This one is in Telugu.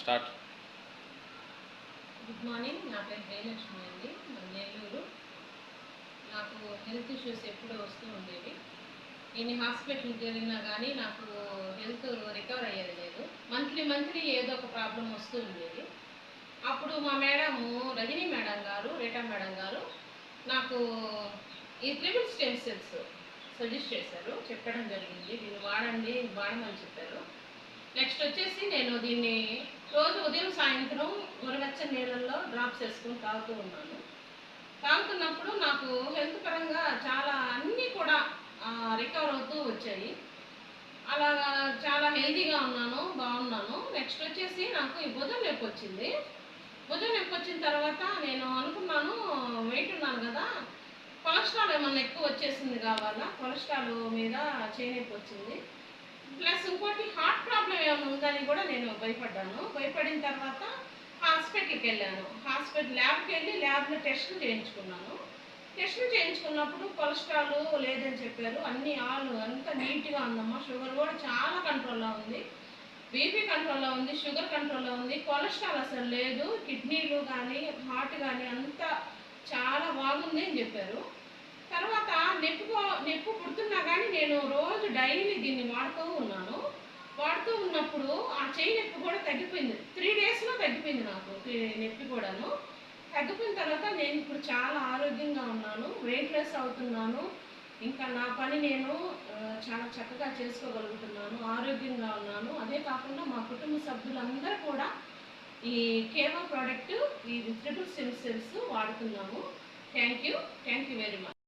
స్టార్ట్. Good morning. నా పేరు జయలక్ష్మి అండి, నెల్లూరు. నాకు హెల్త్ ఇష్యూస్ ఎప్పుడూ వస్తూ ఉండేవి. ఎన్ని హాస్పిటల్కి వెళ్ళినా కానీ నాకు హెల్త్ రికవర్ అయ్యేది లేదు. మంత్లీ ఏదో ఒక ప్రాబ్లం వస్తూ ఉండేది. అప్పుడు మా మేడము రజనీ మేడం గారు, రీటా మేడం గారు నాకు ఈ ట్రిపుల్ స్టెమ్ సెల్స్ సజెస్ట్ చేశారు, చెప్పడం జరిగింది. దీన్ని వాడండి, వాడమని చెప్పారు. నెక్స్ట్ వచ్చేసి నేను దీన్ని రోజు ఉదయం సాయంత్రం గోరువెచ్చని నీళ్ళల్లో డ్రాప్స్ వేసుకుని తాగుతూ ఉన్నాను. తాగుతున్నప్పుడు నాకు హెల్త్ పరంగా చాలా అన్నీ కూడా రికవర్ అవుతూ వచ్చాయి. అలాగా చాలా హెల్తీగా ఉన్నాను, బాగున్నాను. నెక్స్ట్ వచ్చేసి నాకు ఈ భుజం నొప్పి వచ్చింది. భుజం నొప్పి వచ్చిన తర్వాత నేను అనుకున్నాను, వెయిట్ ఉన్నాను కదా, కొలెస్ట్రాల్ ఏమన్నా ఎక్కువ వచ్చేసింది కావాలా, కొలెస్ట్రాల్ మీద చేనొప్పి వచ్చింది. ప్లస్ ఇంకోటి హార్ట్ ప్రాబ్లం ఏమైనా ఉందని కూడా నేను భయపడ్డాను. భయపడిన తర్వాత హాస్పిటల్కి వెళ్ళాను. ల్యాబ్కి వెళ్ళి ల్యాబ్లో టెస్టులు చేయించుకున్నాను. టెస్టులు చేయించుకున్నప్పుడు కొలెస్ట్రాల్ లేదని చెప్పారు. అంతా నీట్గా ఉందమ్మా. షుగర్ కూడా చాలా కంట్రోల్లో ఉంది, బీపీ కంట్రోల్లో ఉంది, షుగర్ కంట్రోల్లో ఉంది, కొలెస్ట్రాల్ అసలు లేదు, కిడ్నీలు కానీ హార్ట్ కానీ అంతా చాలా బాగుంది అని చెప్పారు. తర్వాత నొప్పి పుడుతున్నా కానీ నేను రోజు డైలీ దీన్ని వాడుతూ ఉన్నాను. వాడుతూ ఉన్నప్పుడు ఆ చేయి నొప్పి కూడా తగ్గిపోయింది. 3 డేస్లో తగ్గిపోయింది నాకు నొప్పి కూడాను. తగ్గిపోయిన తర్వాత నేను ఇప్పుడు చాలా ఆరోగ్యంగా ఉన్నాను, వెయిట్ లెస్ అవుతున్నాను. ఇంకా నా పని నేను చాలా చక్కగా చేసుకోగలుగుతున్నాను, ఆరోగ్యంగా ఉన్నాను. అదే కాకుండా మా కుటుంబ సభ్యులందరూ కూడా ఈ కేవా ప్రోడక్ట్, ఈ ట్రిపుల్ స్టెమ్ సెల్స్ వాడుతున్నాము. Thank you very much.